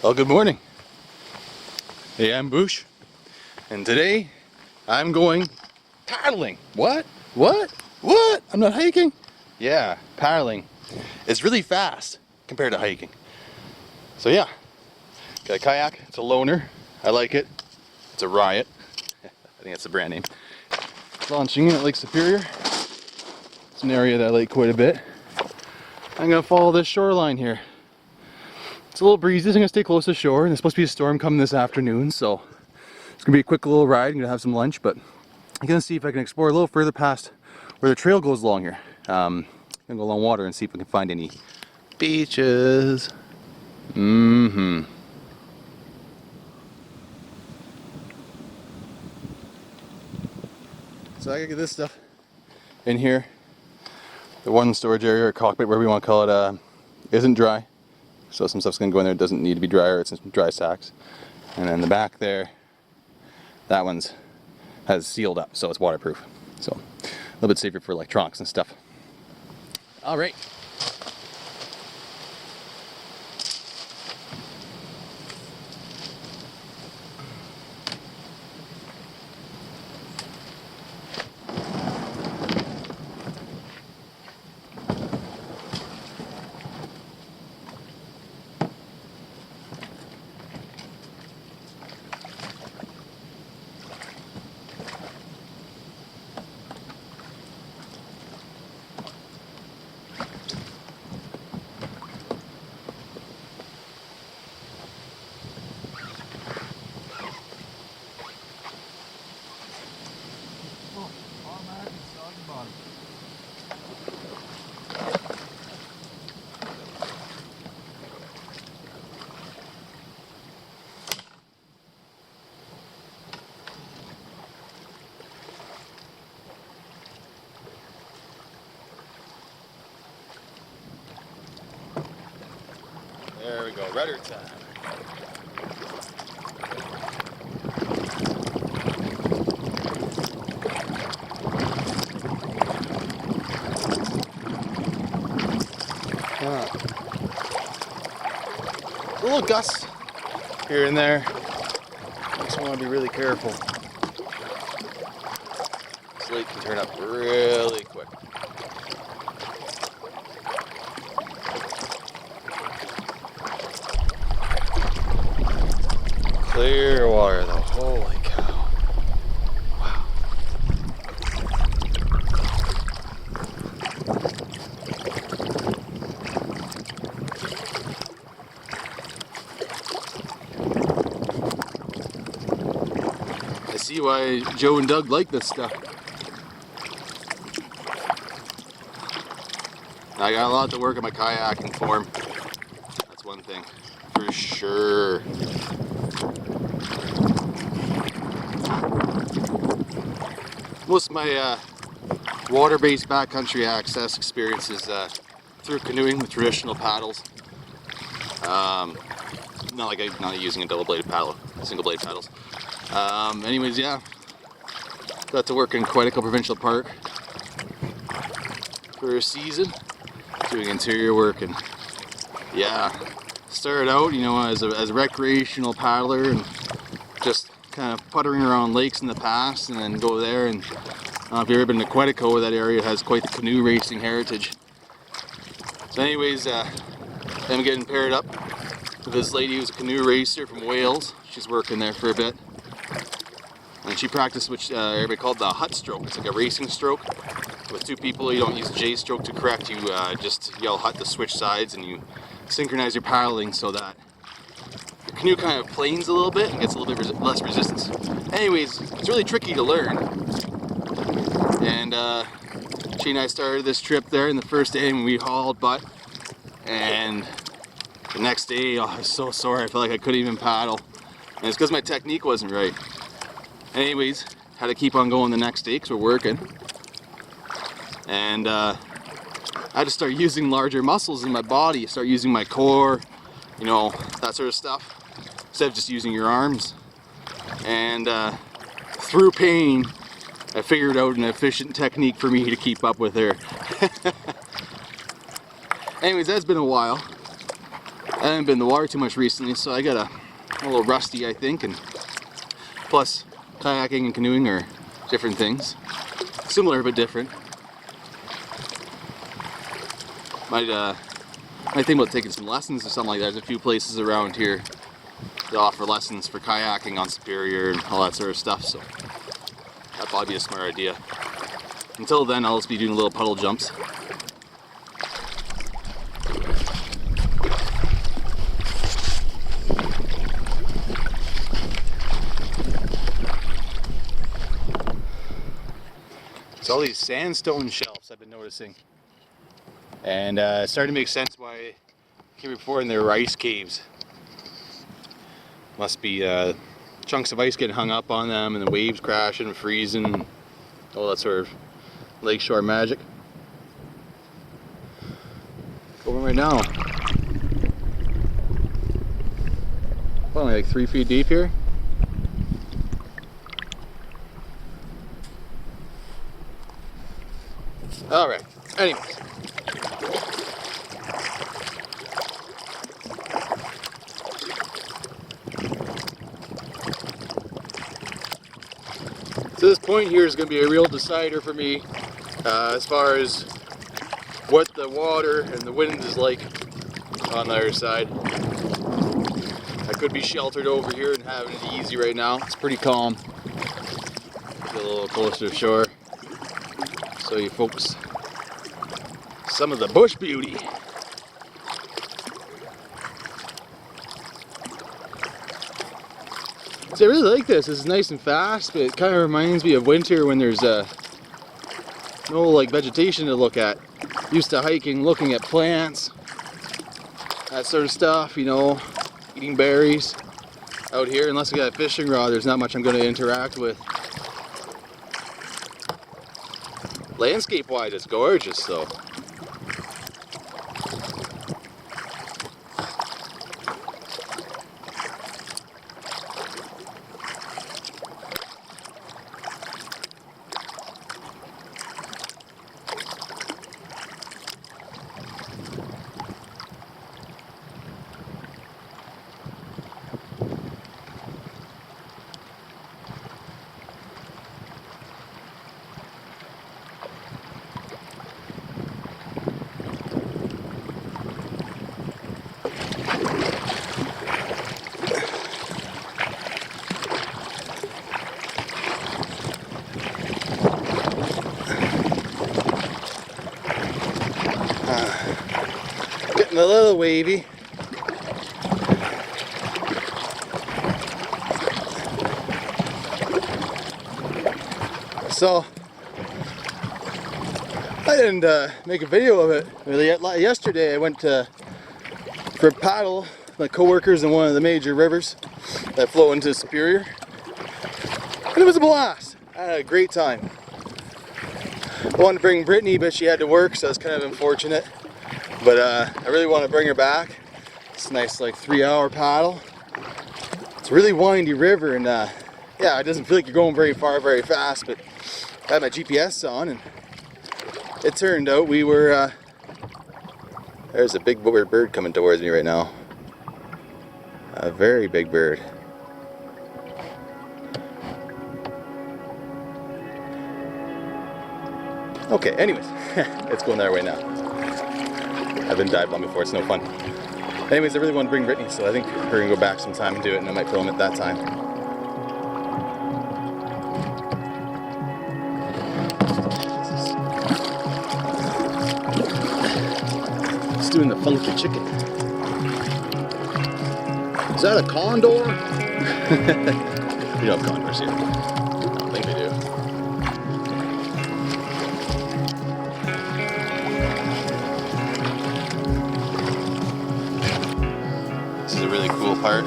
Well, good morning. Hey, I'm Boosh, and today I'm going paddling. What? I'm not hiking? Yeah, paddling. It's really fast compared to hiking. So yeah, got a kayak. It's a loner. I like it. It's a Riot. I think that's the brand name. Launching in at Lake Superior. It's an area that I like quite a bit. I'm gonna follow this shoreline here. It's a little breezy, so I'm gonna stay close to shore, and there's supposed to be a storm coming this afternoon, so it's gonna be a quick little ride. I'm gonna have some lunch, but I'm gonna see if I can explore a little further past where the trail goes along here. I'm gonna go along water and see if we can find any beaches. So I gotta get this stuff in here. The one storage area or cockpit, whatever you want to call it, isn't dry. So some stuff's gonna go in there. It doesn't need to be dry, or it's in dry sacks. And then the back there, that one's has sealed up, so it's waterproof. So a little bit safer for electronics and stuff. All right. There we go, rudder time. A little gusts here and there. Just want to be really careful. This lake can turn up really quick. Clear water though, holy cow. Wow. I see why Joe and Doug like this stuff. I got a lot to work on my kayaking form. That's one thing, for sure. Most of my water-based backcountry access experience is through canoeing with traditional paddles. Not using a double-bladed paddle, single-blade paddles. Anyways, yeah, got to work in quite a provincial park for a season, doing interior work, and yeah, started out, as a recreational paddler and just kind of puttering around lakes in the past, and then go there. And if you've ever been to Quetico, that area has quite the canoe racing heritage. So anyways, I'm getting paired up with this lady who's a canoe racer from Wales. She's working there for a bit, and she practiced what everybody called the hut stroke. It's like a racing stroke with two people. You don't use the J stroke to correct, you just yell hut to switch sides, and you synchronize your paddling so that the canoe kind of planes a little bit and gets a little bit less resistance. Anyways, it's really tricky to learn. And she and I started this trip there, and the first day we hauled butt, and the next day I was so sore I felt like I couldn't even paddle, and it's because my technique wasn't right. Anyways, had to keep on going the next day because we're working, and I had to start using larger muscles in my body, start using my core, that sort of stuff, instead of just using your arms. And through pain, I figured out an efficient technique for me to keep up with her. Anyways, that's been a while. I haven't been in the water too much recently, so I got a little rusty, I think, and plus kayaking and canoeing are different things. Similar but different. Might think about taking some lessons or something like that. There's a few places around here that offer lessons for kayaking on Superior and all that sort of stuff, so that'd probably be a smart idea. Until then, I'll just be doing little puddle jumps. It's all these sandstone shelves I've been noticing. And it's starting to make sense why I came before and there were ice caves. Must be chunks of ice getting hung up on them and the waves crashing and freezing. All that sort of lakeshore magic. Going right now. Only like 3 feet deep here. Alright, anyways. So this point here is going to be a real decider for me as far as what the water and the wind is like on the other side. I could be sheltered over here and having it easy right now. It's pretty calm. Get a little closer to shore. So you focus some of the bush beauty. So I really like this. This is nice and fast, but it kind of reminds me of winter when there's no like vegetation to look at. Used to hiking, looking at plants, that sort of stuff, you know, eating berries. Out here, unless I got a fishing rod, there's not much I'm going to interact with. Landscape-wise, it's gorgeous, though. Getting a little wavy. So I didn't make a video of it really yet. Yesterday I went for a paddle with my co-workers in one of the major rivers that flow into Superior, and it was a blast. I had a great time. I wanted to bring Brittany, but she had to work, so it's kind of unfortunate. But I really want to bring her back. It's a nice like 3-hour paddle. It's a really windy river, and yeah, it doesn't feel like you're going very far, very fast, but I had my GPS on, and it turned out we were, there's a big bird coming towards me right now. A very big bird. Okay, anyways, it's going that way now. I've been dived on before, it's no fun. Anyways, I really want to bring Brittany, so I think we're going to go back sometime and do it, and I might film it that time. Just doing the funky chicken. Is that a condor? We don't have condors here. I don't think they do. This is a really cool part.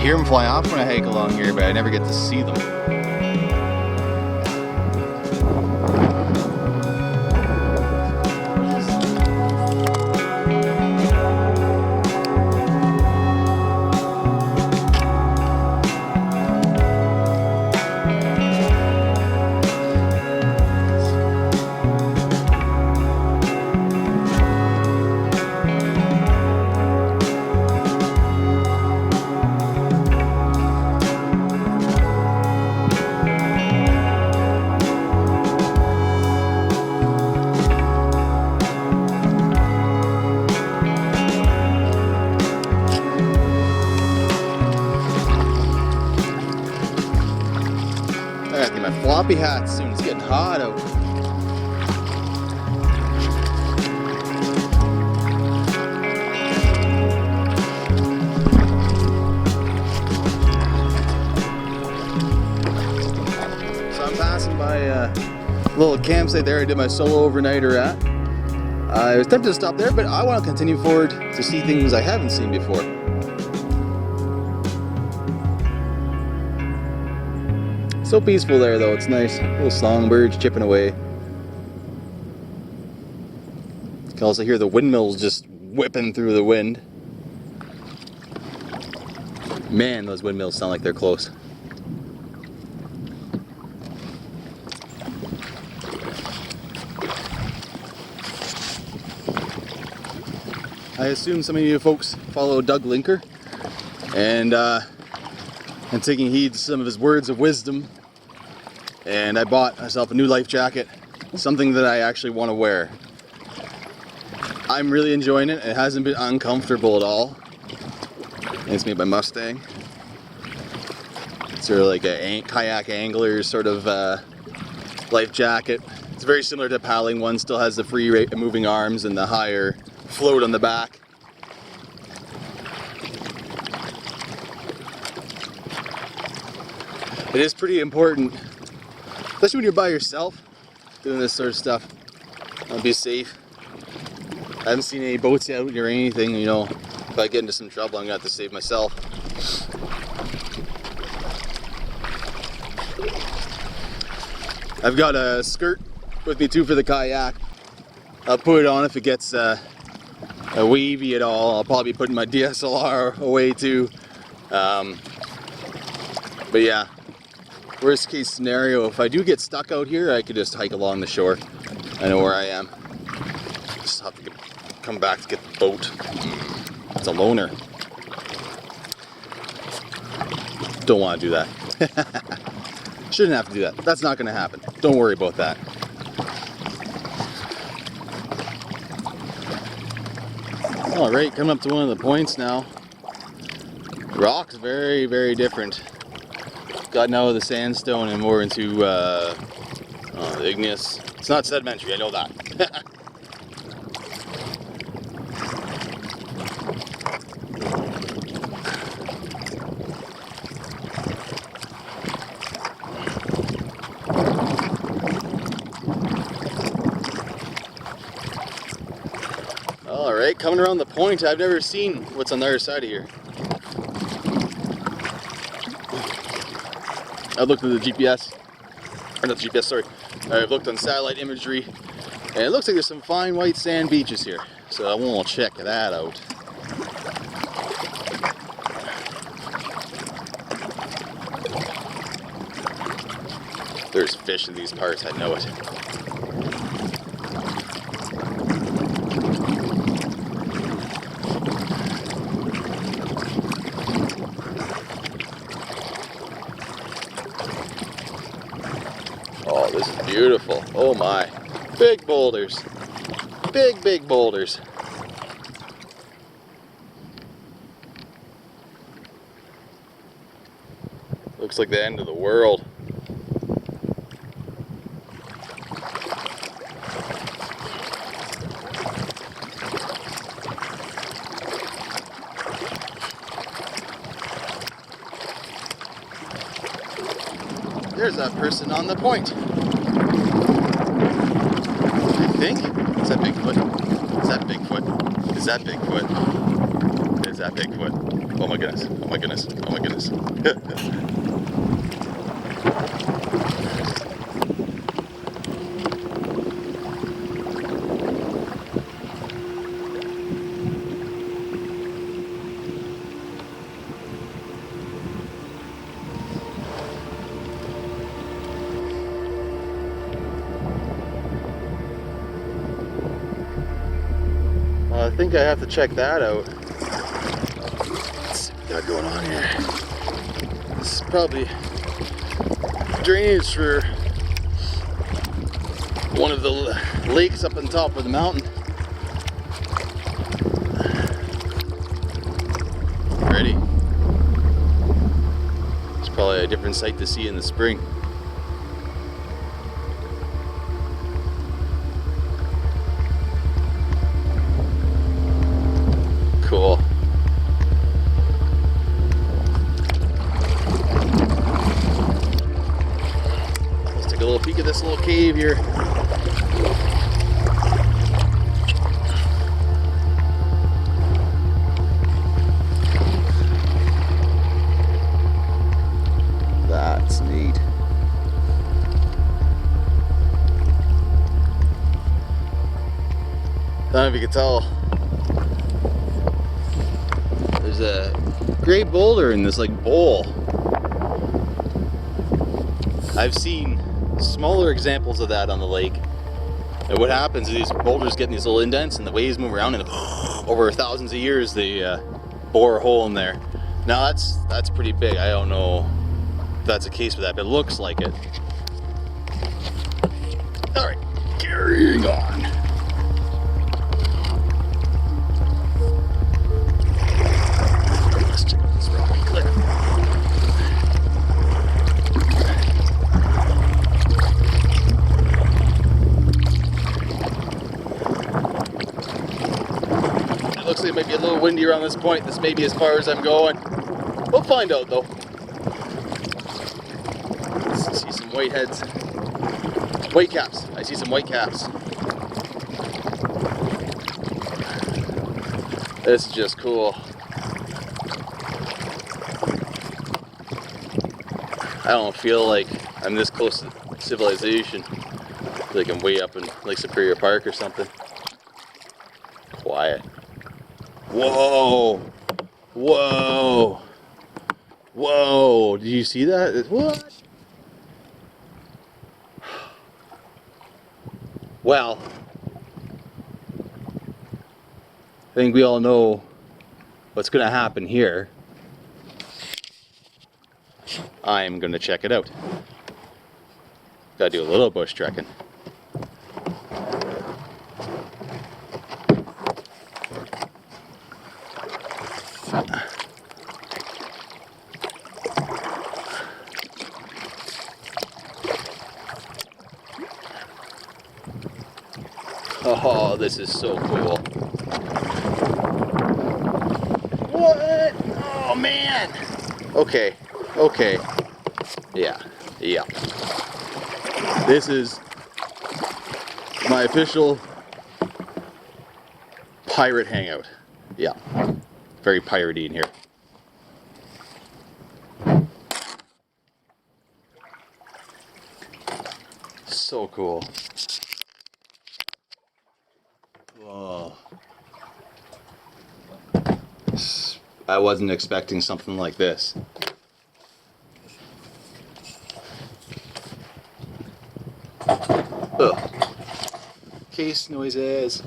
hear them fly off when I hike along here, but I never get to see them. I gotta get my floppy hat soon, it's getting hot out. So I'm passing by a little campsite there I did my solo overnighter at. I was tempted to stop there, but I want to continue forward to see things I haven't seen before. So peaceful there though, it's nice. Little songbirds chipping away. You can also hear the windmills just whipping through the wind. Man, those windmills sound like they're close. I assume some of you folks follow Doug Linker, and I'm taking heed to some of his words of wisdom, and I bought myself a new life jacket, something that I actually want to wear. I'm really enjoying it. It hasn't been uncomfortable at all. It's made by Mustang. It's sort of like a kayak angler sort of life jacket. It's very similar to a paddling one, still has the free moving arms and the higher float on the back. It is pretty important, especially when you're by yourself doing this sort of stuff. Be safe. I haven't seen any boats out or anything, you know. If I get into some trouble, I'm gonna have to save myself. I've got a skirt with me too for the kayak. I'll put it on if it gets wavy at all. I'll probably be putting my DSLR away too. But yeah, worst case scenario, if I do get stuck out here, I could just hike along the shore. I know where I am. Just have to come back to get the boat. It's a loner. Don't want to do that. Shouldn't have to do that. That's not going to happen. Don't worry about that. Alright, coming up to one of the points now. The rock's very, very different. Gotten out of the sandstone and more into igneous. It's not sedimentary, I know that. Alright, coming around the point, I've never seen what's on the other side of here. I've looked at the GPS, or not the GPS, sorry. I've looked on satellite imagery, and it looks like there's some fine white sand beaches here. So I want to check that out. There's fish in these parts, I know it. Oh, this is beautiful. Oh my. Big boulders. Big, big boulders. Looks like the end of the world. There's that person on the point. I think. Is that Bigfoot? Is that Bigfoot? Is that Bigfoot? Is that that Bigfoot. Oh my goodness, oh my goodness, oh my goodness. I think I have to check that out. Let's see what we got going on here. This is probably drainage for one of the lakes up on top of the mountain. Ready? It's probably a different sight to see in the spring. Cool. Let's take a little peek at this little cave here. That's neat. I don't know if you can tell. There's a great boulder in this like bowl. I've seen smaller examples of that on the lake. And what happens is these boulders get in these little indents and the waves move around, and over thousands of years they bore a hole in there. Now that's pretty big. I don't know if that's the case with that, but it looks like it. Alright, carrying on. Looks like it might be a little windy around this point. This may be as far as I'm going. We'll find out though. Let's see some white heads. White caps. I see some white caps. This is just cool. I don't feel like I'm this close to civilization. I feel like I'm way up in Lake Superior Park or something. Quiet. Whoa! Whoa! Whoa! Did you see that? What? Well, I think we all know what's going to happen here. I'm going to check it out. Gotta do a little bush trekking. Oh, this is so cool. What? Oh, man. Okay. Okay. Yeah. Yeah. This is my official pirate hangout. Yeah. Very piratey in here. So cool. Whoa. I wasn't expecting something like this. Ugh. Case noises.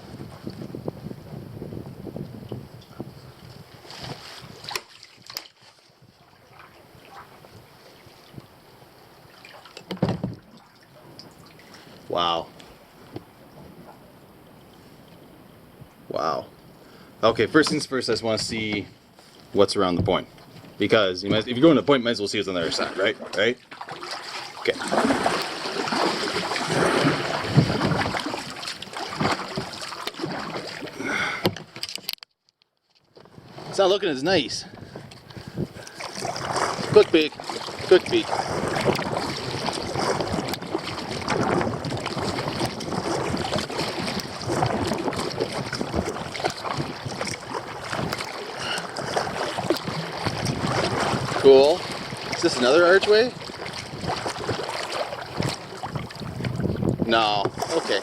Wow. Wow. Okay, first things first, I just want to see what's around the point. Because if you go in the point, you might as well see what's on the other side, right? Right? Okay. It's not looking as nice. Quick peek. Quick peek. Cool. Is this another archway? No. Okay.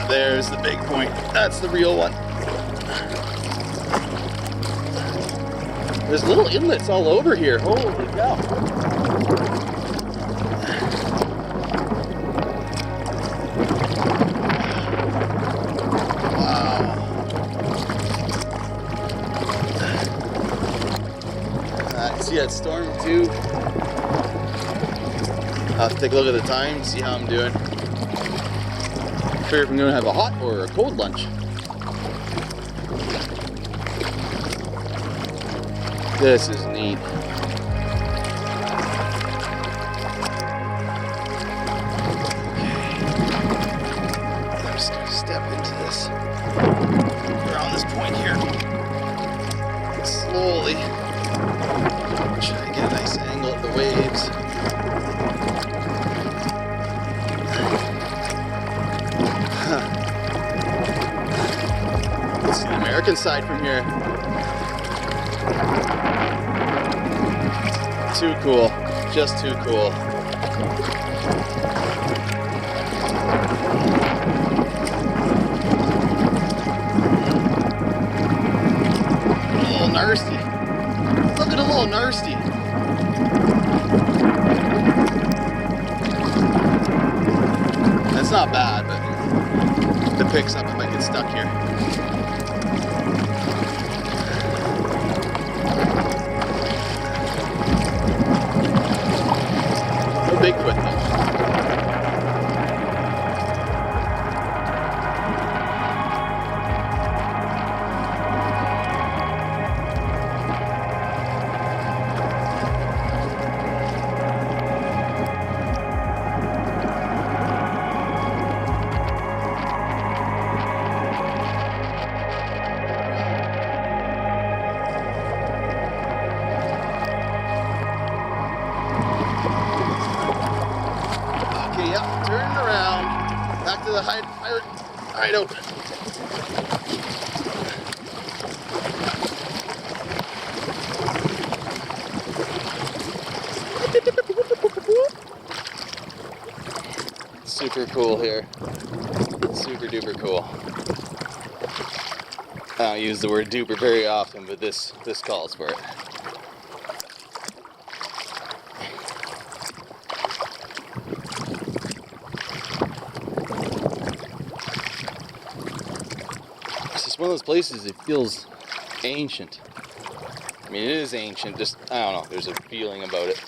There's the big point. That's the real one. There's little inlets all over here. Holy cow. Wow. See that storm too? I'll have to take a look at the time, see how I'm doing. Figure if I'm gonna have a hot or a cold lunch. This is neat. I'm just gonna step into this around this point here. Slowly. Try to get a nice angle of the waves. Let's see the American side from here. Too cool. Just too cool. A little nasty. Look at a little nasty. That's not bad, but if it picks up, I might get stuck here. No Bigfoot though. Turn around, back to the hideout. Super cool here. Super duper cool. I don't use the word duper very often, but this calls for it. It's one of those places, it feels ancient. I mean, it is ancient, just, I don't know, there's a feeling about it.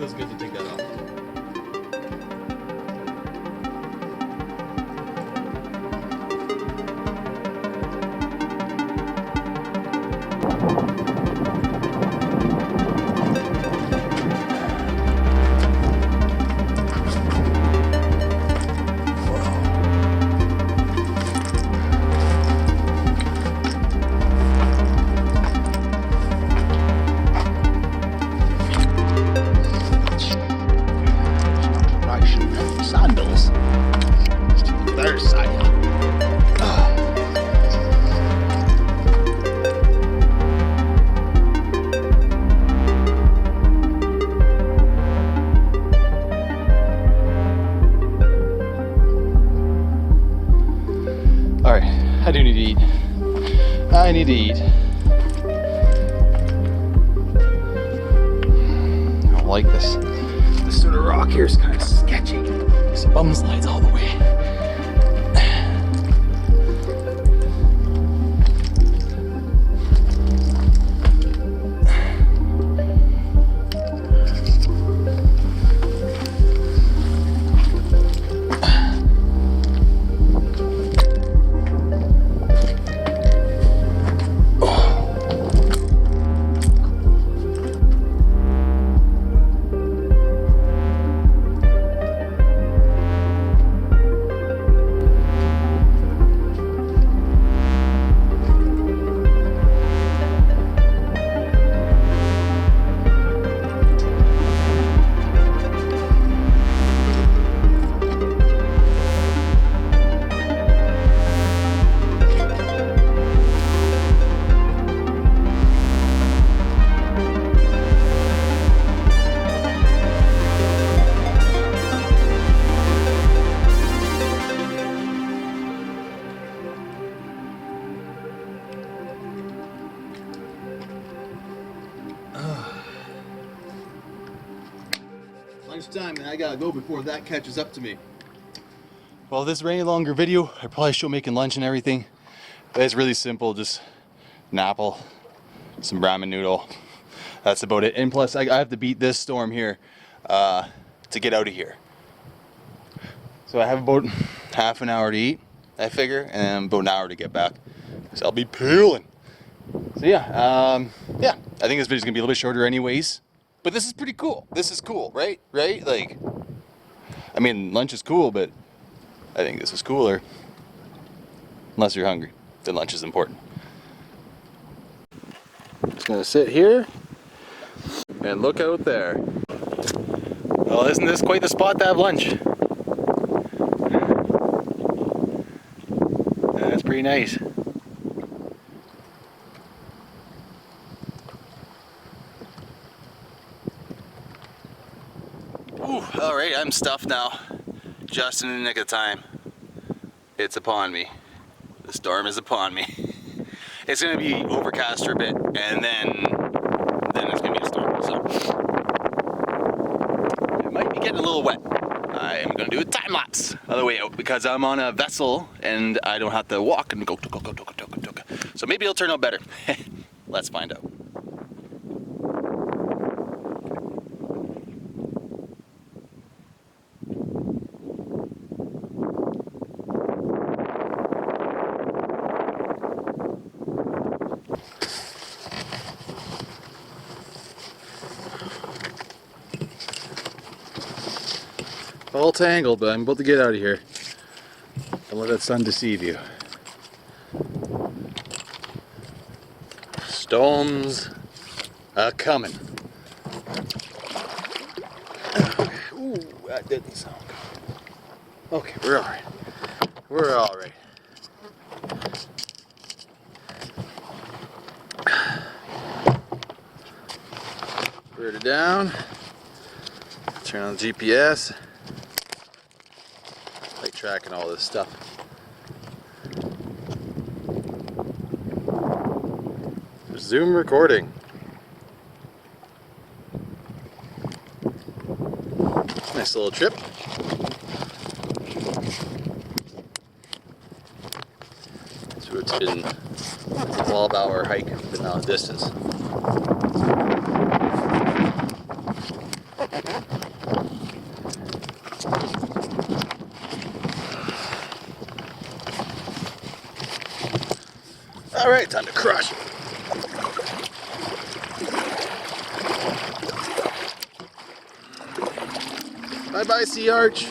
feels good to take that off. Sandals. Their side. All right, I do need to eat. I need to eat. I don't like this. This sort of rock here is kind of sketchy. There's bum slides all the way. Lunchtime and I gotta go before that catches up to me. Well, if this were any longer video, I'd probably show making lunch and everything. But it's really simple, just an apple, some ramen noodle. That's about it. And plus I have to beat this storm here to get out of here. So I have about half an hour to eat, I figure, and about an hour to get back. So I'll be peeling. So yeah, I think this video's gonna be a little bit shorter anyways. But this is pretty cool. This is cool, right? Right? Like, I mean, lunch is cool, but I think this is cooler. Unless you're hungry, then lunch is important. Just gonna sit here and look out there. Well, isn't this quite the spot to have lunch? That's pretty nice. All right, I'm stuffed now, just in the nick of time. It's upon me. The storm is upon me. It's gonna be overcast for a bit, and then it's gonna be a storm, so. It might be getting a little wet. I'm gonna do a time lapse on the way out, because I'm on a vessel, and I don't have to walk and go. So maybe it'll turn out better. Let's find out. All tangled, but I'm about to get out of here. Don't let that sun deceive you. Storms are coming. Ooh, that didn't sound good. Okay, we're alright. We're alright. Bird it down. Turn on the GPS. Like tracking all this stuff. Zoom recording. Nice little trip. So it's been a 12-hour hike, but now the distance. All right, time to crush. Bye-bye, sea arch.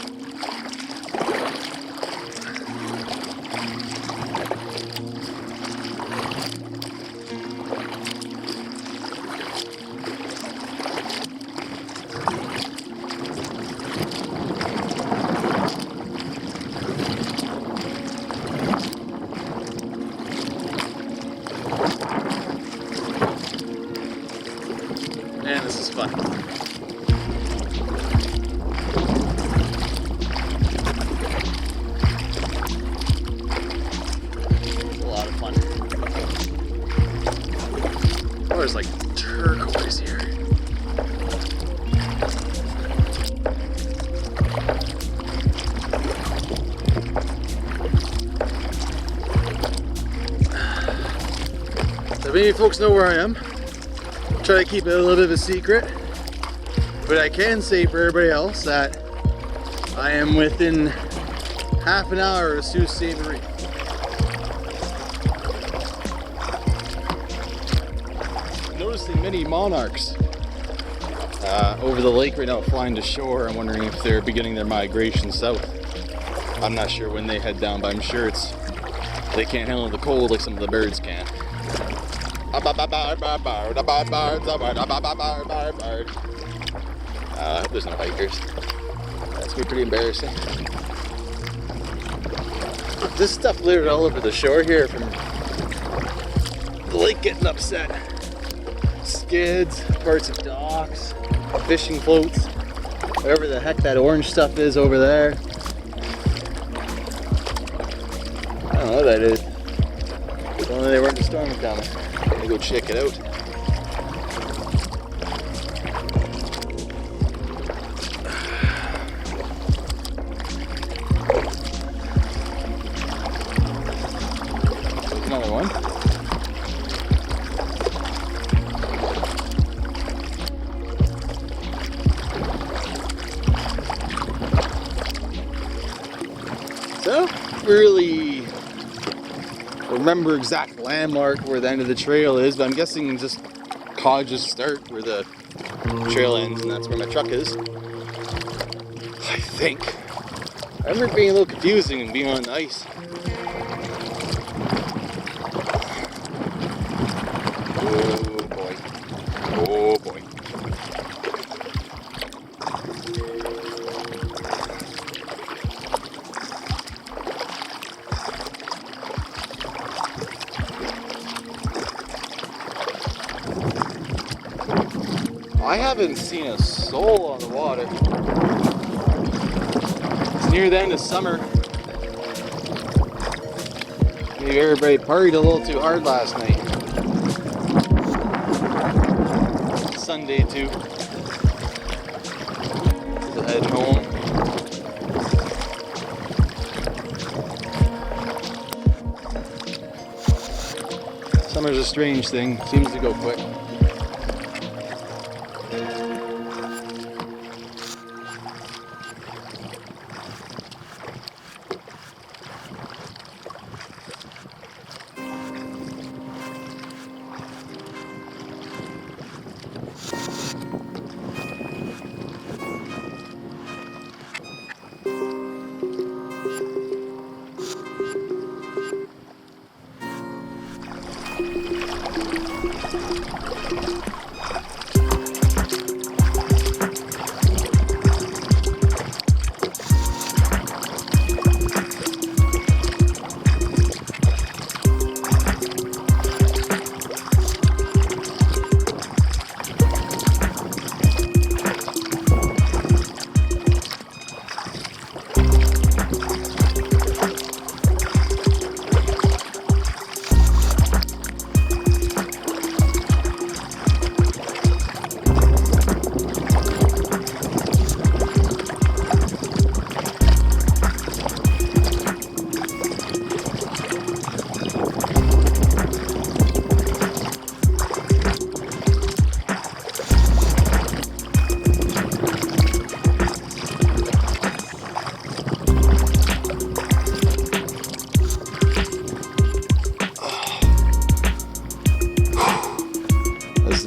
Man, this is fun. A lot of fun. Oh, there's like turquoise here. So many folks know where I am. Try to keep it a little bit of a secret, but I can say for everybody else that I am within half an hour of Sault Ste. Marie. I'm noticing many monarchs over the lake right now flying to shore. I'm wondering if they're beginning their migration south. I'm not sure when they head down, but I'm sure they can't handle the cold like some of the birds can. I hope there's no hikers. That's gonna be pretty embarrassing. This stuff littered all over the shore here from the lake getting upset. Skids, parts of docks, fishing floats, whatever the heck that orange stuff is over there. I don't know what that is. If only they weren't the storm coming. I'm gonna go check it out. Another one. So, really remember exact landmark where the end of the trail is, but I'm guessing just cottages start where the trail ends, and that's where my truck is. I think. I remember it being a little confusing and being on the ice. Oh boy. Oh boy. I haven't seen a soul on the water. It's near the end of summer. Maybe everybody partied a little too hard last night. Sunday too. To head home. Summer's a strange thing. Seems to go quick.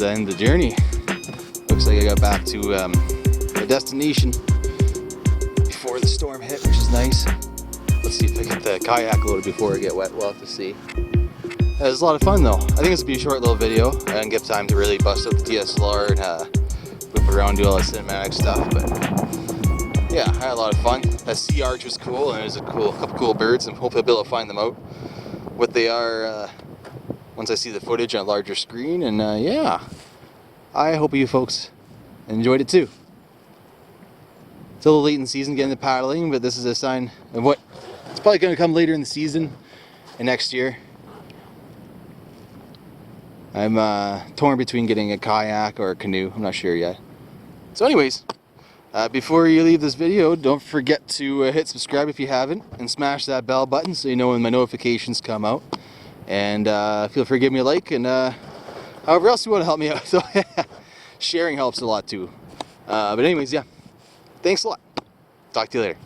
the end of the journey. Looks like I got back to the destination before the storm hit, which is nice. Let's see if I get the kayak loaded before I get wet. We'll have to see. It was a lot of fun though. I think it's gonna be a short little video. I didn't get time to really bust out the DSLR and whip around, do all that cinematic stuff, but yeah, I had a lot of fun. That sea arch was cool, and there's a couple cool birds, and hopefully I'll be able to find them out, what they are, once I see the footage on a larger screen. And yeah, I hope you folks enjoyed it too. It's a little late in the season getting the paddling, but this is a sign of what it's probably going to come later in the season and next year. I'm torn between getting a kayak or a canoe. I'm not sure yet. So anyways, before you leave this video, don't forget to hit subscribe if you haven't, and smash that bell button so you know when my notifications come out. And feel free to give me a like, and however else you want to help me out. So sharing helps a lot too. But anyways, yeah. Thanks a lot. Talk to you later.